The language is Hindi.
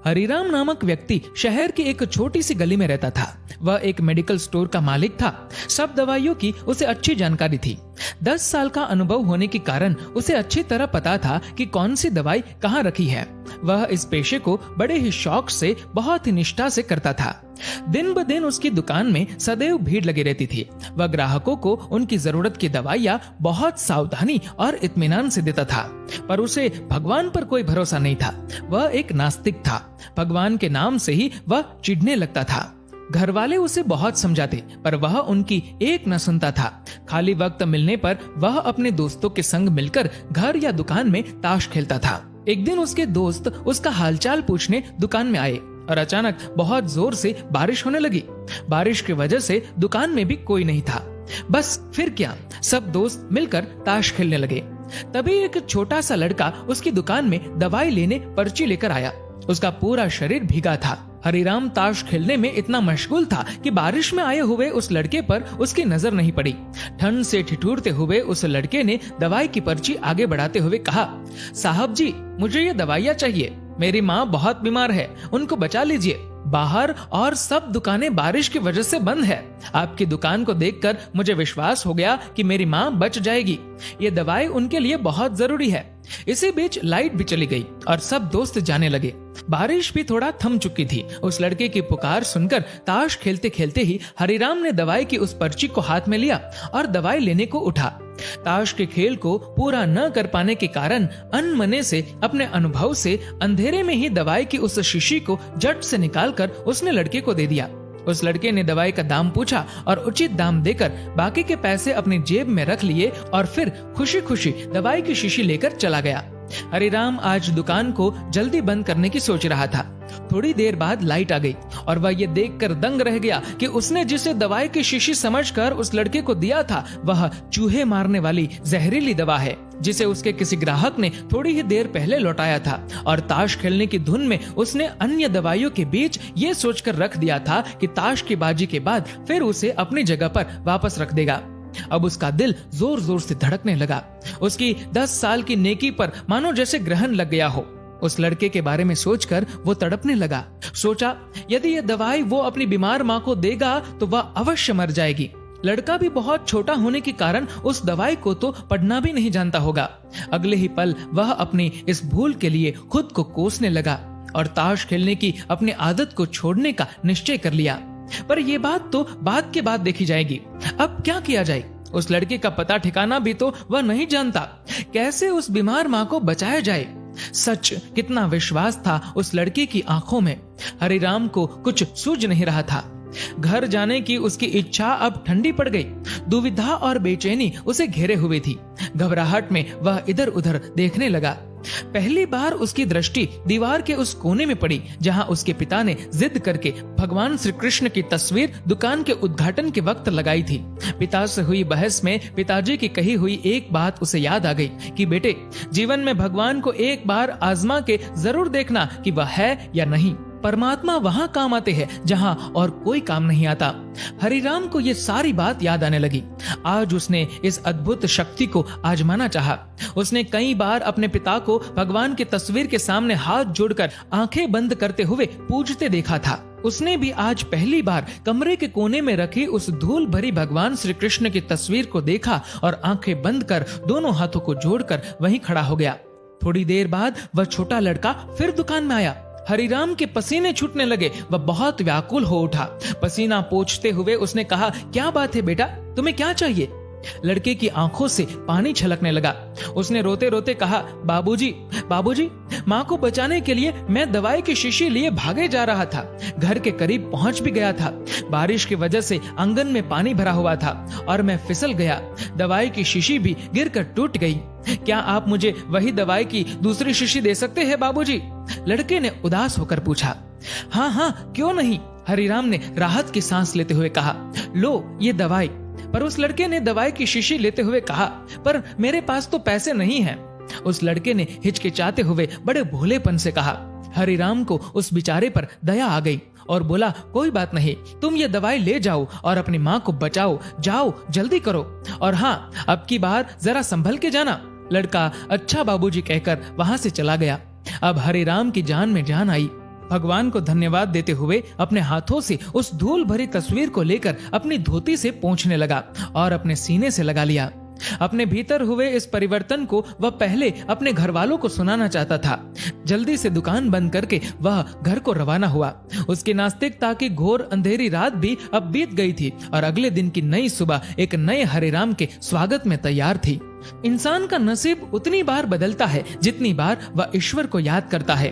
हरिराम नामक व्यक्ति शहर की एक छोटी सी गली में रहता था। वह एक मेडिकल स्टोर का मालिक था। सब दवाइयों की उसे अच्छी जानकारी थी। 10 साल का अनुभव होने के कारण उसे अच्छी तरह पता था कि कौन सी दवाई कहाँ रखी है। वह इस पेशे को बड़े ही शौक से, बहुत ही निष्ठा से करता था। दिन ब दिन उसकी दुकान में सदैव भीड़ लगी रहती थी। वह ग्राहकों को उनकी जरूरत की दवाइयाँ बहुत सावधानी और इत्मीनान से देता था। पर उसे भगवान पर कोई भरोसा नहीं था। वह एक नास्तिक था। भगवान के नाम से ही वह चिढ़ने लगता था। घर वाले उसे बहुत समझाते, पर वह उनकी एक न सुनता था। खाली वक्त मिलने पर वह अपने दोस्तों के संग मिलकर घर या दुकान में ताश खेलता था। एक दिन उसके दोस्त उसका हालचाल पूछने दुकान में आए और अचानक बहुत जोर से बारिश होने लगी। बारिश की वजह से दुकान में भी कोई नहीं था। बस फिर क्या, सब दोस्त मिलकर ताश खेलने लगे। तभी एक छोटा सा लड़का उसकी दुकान में दवाई लेने पर्ची लेकर आया। उसका पूरा शरीर भीगा था। हरिराम ताश खेलने में इतना मशगूल था कि बारिश में आए हुए उस लड़के पर उसकी नजर नहीं पड़ी। ठंड से ठिठुरते हुए उस लड़के ने दवाई की पर्ची आगे बढ़ाते हुए कहा, साहब जी, मुझे ये दवाइयाँ चाहिए। मेरी माँ बहुत बीमार है, उनको बचा लीजिए। बाहर और सब दुकानें बारिश की वजह से बंद है। आपकी दुकान को देखकर मुझे विश्वास हो गया कि मेरी माँ बच जाएगी। ये दवाई उनके लिए बहुत जरूरी है। इसी बीच लाइट भी चली गई और सब दोस्त जाने लगे। बारिश भी थोड़ा थम चुकी थी। उस लड़के की पुकार सुनकर ताश खेलते खेलते ही हरिराम ने दवाई की उस पर्ची को हाथ में लिया और दवाई लेने को उठा। ताश के खेल को पूरा न कर पाने के कारण अनमने से, अपने अनुभव से, अंधेरे में ही दवाई की उस शीशी को झट से निकालकर उसने लड़के को दे दिया। उस लड़के ने दवाई का दाम पूछा और उचित दाम देकर बाकी के पैसे अपनी जेब में रख लिए और फिर खुशी खुशी दवाई की शीशी लेकर चला गया। हरिराम आज दुकान को जल्दी बंद करने की सोच रहा था। थोड़ी देर बाद लाइट आ गई और वह ये देखकर दंग रह गया कि उसने जिसे दवाई की शीशी समझकर उस लड़के को दिया था, वह चूहे मारने वाली जहरीली दवा है, जिसे उसके किसी ग्राहक ने थोड़ी ही देर पहले लौटाया था। और ताश खेलने की धुन में उसने अन्य दवाइयों के बीच ये सोचकर रख दिया था कि ताश की बाजी के बाद फिर उसे अपनी जगह पर वापस रख देगा। अब उसका दिल जोर जोर से धड़कने लगा। उसकी 10 साल की नेकी पर मानो जैसे ग्रहण लग गया हो। उस लड़के के बारे में सोचकर वो तड़पने लगा। सोचा, यदि ये दवाई वो अपनी बीमार माँ को देगा तो वह अवश्य मर जाएगी। लड़का भी बहुत छोटा होने के कारण उस दवाई को तो पढ़ना भी नहीं जानता होगा। अगले ही पल वह अपनी इस भूल के लिए खुद को कोसने लगा और ताश खेलने की अपनी आदत को छोड़ने का निश्चय कर लिया। पर यह बात तो बाद के बाद देखी जाएगी। अब क्या किया जाए? उस लड़के का पता ठिकाना भी तो वह नहीं जानता। कैसे उस बीमार माँ को बचाया जाए? सच, कितना विश्वास था उस लड़के की आंखों में। हरिराम को कुछ सूझ नहीं रहा था। घर जाने की उसकी इच्छा अब ठंडी पड़ गई। दुविधा और बेचैनी उसे घेरे हुए थी। घबराहट में वह इधर उधर देखने लगा। पहली बार उसकी दृष्टि दीवार के उस कोने में पड़ी जहां उसके पिता ने जिद करके भगवान श्री कृष्ण की तस्वीर दुकान के उद्घाटन के वक्त लगाई थी। पिता से हुई बहस में पिताजी की कही हुई एक बात उसे याद आ गई कि बेटे, जीवन में भगवान को एक बार आजमा के जरूर देखना कि वह है या नहीं। परमात्मा वहां काम आते हैं जहां और कोई काम नहीं आता। हरिराम को ये सारी बात याद आने लगी। आज उसने इस अद्भुत शक्ति को आजमाना चाहा। उसने कई बार अपने पिता को भगवान की तस्वीर के सामने हाथ जोड़कर आंखें बंद करते हुए पूजते देखा था। उसने भी आज पहली बार कमरे के कोने में रखी उस धूल भरी भगवान श्री कृष्ण की तस्वीर को देखा और आंखें बंद कर दोनों हाथों को जोड़कर वहीं खड़ा हो गया। थोड़ी देर बाद वह छोटा लड़का फिर दुकान में आया। हरिराम के पसीने छूटने लगे। वह बहुत व्याकुल हो उठा। पसीना पोंछते हुए उसने कहा, क्या बात है बेटा, तुम्हें क्या चाहिए? लड़के की आंखों से पानी छलकने लगा। उसने रोते रोते कहा, बाबूजी, बाबूजी, माँ को बचाने के लिए मैं दवाई की शीशी लिए भागे जा रहा था। घर के करीब पहुंच भी गया था। बारिश की वजह से आंगन में पानी भरा हुआ था और मैं फिसल गया। दवाई की शीशी भी गिरकर टूट गई। क्या आप मुझे वही दवाई की दूसरी शीशी दे सकते हैं बाबूजी? लड़के ने उदास होकर पूछा। हाँ हाँ, क्यों नहीं, हरिराम ने राहत की सांस लेते हुए कहा। लो ये दवाई। पर उस लड़के ने दवाई की शीशी लेते हुए कहा, पर मेरे पास तो पैसे नहीं हैं। उस लड़के ने हिचकिचाते हुए बड़े भोलेपन से कहा। हरिराम को उस बेचारे पर दया आ गई और बोला, कोई बात नहीं, तुम ये दवाई ले जाओ और अपनी माँ को बचाओ। जाओ, जल्दी करो, और हाँ, अब की बार जरा संभल के जाना। लड़का अच्छा बाबूजी कहकर वहां से चला गया। अब हरिराम की जान में जान आई। भगवान को धन्यवाद देते हुए अपने हाथों से उस धूल भरी तस्वीर को लेकर अपनी धोती से पोंछने लगा और अपने सीने से लगा लिया। अपने भीतर हुए इस परिवर्तन को वह पहले अपने घर वालों को सुनाना चाहता था। जल्दी से दुकान बंद करके वह घर को रवाना हुआ। उसकी नास्तिकता की घोर अंधेरी रात भी अब बीत गई थी और अगले दिन की नई सुबह एक नए हरिराम के स्वागत में तैयार थी। इंसान का नसीब उतनी बार बदलता है जितनी बार वह ईश्वर को याद करता है।